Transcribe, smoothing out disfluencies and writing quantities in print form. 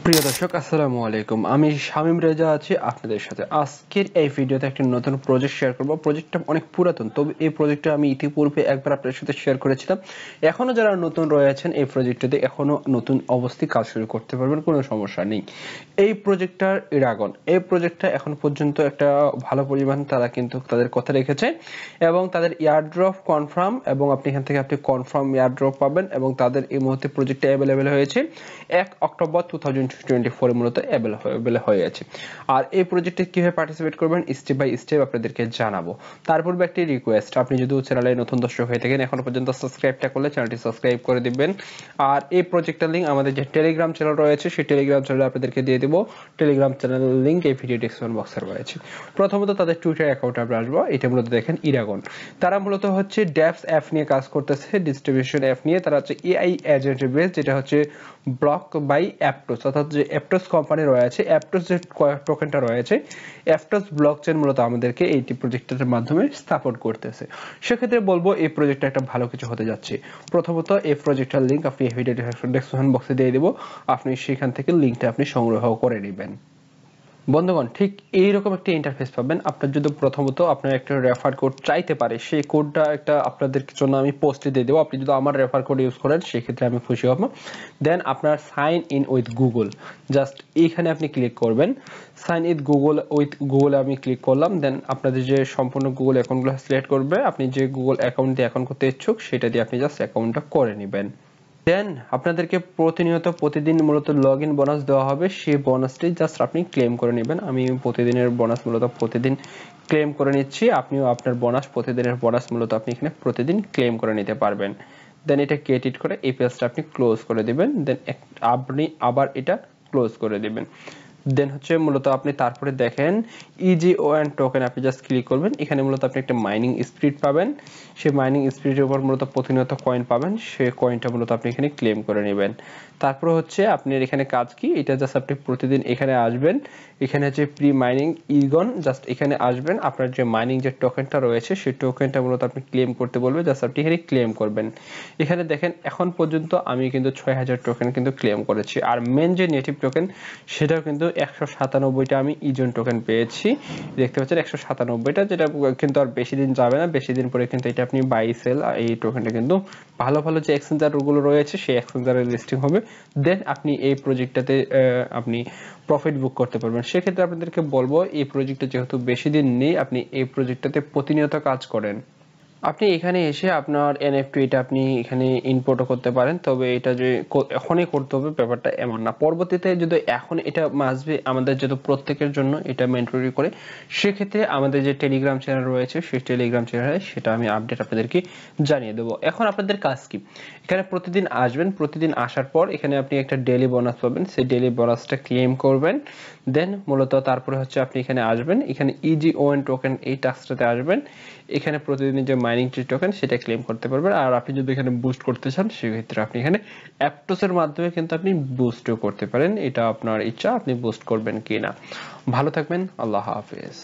প্রিয় দর্শক আসসালামু আলাইকুম, আমি শামীম রেজা আছি আপনাদের সাথে। আজকের এই ভিডিওতে একটি নতুন প্রজেক্ট শেয়ার করব। প্রজেক্টটা অনেক পুরাতন, তবে এই প্রজেক্টটা আমি ইতিপূর্বে একবার আপনাদের সাথে শেয়ার করেছিলাম। এখনো যারা নতুন রয়েছেন এই প্রজেক্টটাতে এখনো নতুন অবস্থায় কাজ শুরু করতে পারবেন, কোনো সমস্যা নেই। এই প্রজেক্টটার ইরাগন, এই প্রজেক্টটা এখন পর্যন্ত একটা ভালো পরিমাণ তারা কিন্তু তাদের কথা রেখেছে এবং তাদের এয়ারড্রপ কনফার্ম, এবং আপনি এখান থেকে আপনি কনফার্ম এয়ারড্রপ পাবেন এবং তাদের এই মুহূর্তে প্রজেক্টটা অ্যাভেলেবেল হয়েছে 1 অক্টোবর 2024 মূলত অ্যাভেলেবেল হয়ে আছে। আর এই প্রজেক্টে কিভাবে পার্টিসিপেট করবেন স্টেপ বাই স্টেপ আপনাদেরকে জানাবো। তার পূর্বে একটি রিকোয়েস্ট, আপনি যদি চ্যানেলে নতুন দর্শক হয়ে থাকেন এখনো পর্যন্ত সাবস্ক্রাইবটা করলে চ্যানেলটি সাবস্ক্রাইব করে দিবেন। আর এই প্রজেক্টের লিংক আমাদের যে টেলিগ্রাম চ্যানেল রয়েছে সেই টেলিগ্রাম চ্যানেলে আপনাদেরকে দিয়ে দেবো। টেলিগ্রাম চ্যানেলের লিংক এই ভিডিও ডেসক্রিপশন বক্সে রয়েছে। প্রথমত তাদের টুইটার অ্যাকাউন্টে আমরা আসবো। এটা মূলত দেখেন ইরাগন, তারা মূলত হচ্ছে ড্যাপস অ্যাপ নিয়ে কাজ করতেছে, ডিস্ট্রিবিউশন অ্যাপ নিয়ে। তারা হচ্ছে এআই এজেন্ট বেস, যেটা হচ্ছে ব্লক বাই অ্যাপটোস, অর্থাৎ যে অ্যাপটোস কোম্পানি রয়েছে, অ্যাপটোস যে টোকেনটা রয়েছে, অ্যাপটোস ব্লকচেন মূলত আমাদেরকে এই প্রজেক্টের মাধ্যমে সাপোর্ট করতেছে। সেক্ষেত্রে বলবো এই প্রজেক্টটা একটা ভালো কিছু হতে যাচ্ছে। প্রথমত এই প্রজেক্টের লিংক আপনি ভিডিও ডেসক্রিপশন বক্সে দিয়ে দেবো, আপনি সেখান থেকে লিংকটা আপনি সংগ্রহ করে নেবেন। বন্ধুগণ, ঠিক এইরকম একটা ইন্টারফেস পাবেন। আপনার যদি প্রথমত আপনার একটা রেফার কোড চাইতে পারে, সেই কোডটা একটা আপনাদের জন্য আমি পোস্টে দিয়ে দেবো। আপনি যদি আমার রেফার কোড ইউজ করেন সেক্ষেত্রে আমি খুশি হব। দেন আপনার sign in with Google, just এইখানে আপনি ক্লিক করবেন। সাইন ইন উইথ গুগলে আমি ক্লিক করলাম। দেন আপনাদের যে সম্পূর্ণ গুগল অ্যাকাউন্টগুলো সিলেক্ট করবে, আপনি যে গুগল অ্যাকাউন্ট দিয়ে অ্যাকাউন্ট করতে ইচ্ছুক সেটা দিয়ে আপনি জাস্ট অ্যাকাউন্টটা করে নেবেন। দেন আপনাদেরকে প্রতিদিন মূলত লগ ইন বোনাস দেওয়া হবে, সেই বোনাসটি জাস্ট আপনি ক্লেম করে নেবেন। আমি প্রতিদিনের বোনাস মূলত প্রতিদিন ক্লেম করে নিচ্ছি, আপনিও আপনার বোনাস প্রতিদিনের বোনাস মূলত আপনি এখানে প্রতিদিন ক্লেম করে নিতে পারবেন। দেন এটা ক্রিয়েট করে এই পেজটা আপনি ক্লোজ করে দিবেন। দেন আপনি আবার এটা ক্লোজ করে দিবেন। দেন হচ্ছে মূলত আপনি তারপরে দেখেন ইজিওএন টোকেন, আপনি জাস্ট ক্লিক করবেন। এখানে মূলত আপনি একটা মাইনিং স্পিড পাবেন, সেই মাইনিং স্পিডের উপর মূলত প্রতিনিয়ত কয়েন পাবেন, সেই কয়েনটা মূলত আপনি এখানে ক্লেম করে নেবেন। তারপর হচ্ছে আপনার এখানে কাজ কি, এটা জাস্ট আপনি প্রতিদিন এখানে আসবেন। এখানে হচ্ছে প্রি মাইনিং ইগন, জাস্ট এখানে আসবেন। আপনার যে মাইনিং যে টোকেনটা রয়েছে সেই টোকেনটা মূলত আপনি ক্লেম করতে বলবে, জাস্ট আপনি এখানে ক্লেম করবেন। এখানে দেখেন এখন পর্যন্ত আমি কিন্তু 6000 টোকেন কিন্তু ক্লেম করেছি। আর মেন যে নেটিভ টোকেন সেটাও কিন্তু 197টা আমি ইজন টোকেন পেয়েছি। দেখতে পাচ্ছেন 197টা, যেটা কিন্তু আর বেশি দিন যাবে না, বেশি দিন পরে কিন্তু এটা আপনি বাই সেল এই টোকেনটা কিন্তু ভালো ভালো যে এক্সচেঞ্জার গুলো রয়েছে সেই এক্সচেঞ্জারে লিস্টিং হবে। দেন আপনি এই প্রজেক্টটাতে আপনি প্রফিট বুক করতে পারবেন। সেক্ষেত্রে আপনাদেরকে বলবো এই প্রজেক্টটা যেহেতু বেশি দিন নেই, আপনি এই প্রজেক্টটাতে প্রতিনিয়ত কাজ করেন। আপনি এখানে এসে আপনার এনএফটি এটা আপনি এখানে ইনপুটও করতে পারেন, তবে এটা যে এখনই করতে হবে ব্যাপারটা এমন না। পরবর্তীতে যদি এখন এটা আসবে আমাদের যেহেতু প্রত্যেকের জন্য এটা ম্যান্ডেটরি করে, সেক্ষেত্রে আমাদের যে টেলিগ্রাম চ্যানেল রয়েছে সেই টেলিগ্রাম চ্যানেলে সেটা আমি আপডেট আপনাদেরকে জানিয়ে দেবো। এখন আপনাদের কাজ কি, এখানে প্রতিদিন আসবেন। প্রতিদিন আসার পর এখানে আপনি একটা ডেইলি বোনাস পাবেন, সেই ডেইলি বোনাসটা ক্লেম করবেন। দেন মূলত তারপরে হচ্ছে আপনি এখানে আসবেন, এখানে ইজিওএন টোকেন এই টাস্কটাতে আসবেন। এখানে প্রতিদিন যে মাইনিং যে টোকেন সেটা ক্লেম করতে পারবেন। আর আপনি যদি এখানে বুস্ট করতে চান সেক্ষেত্রে আপনি এখানে অ্যাপটোসের মাধ্যমে কিন্তু আপনি বুস্টও করতে পারেন, এটা আপনার ইচ্ছা আপনি বুস্ট করবেন কিনা। ভালো থাকবেন, আল্লাহ হাফেজ।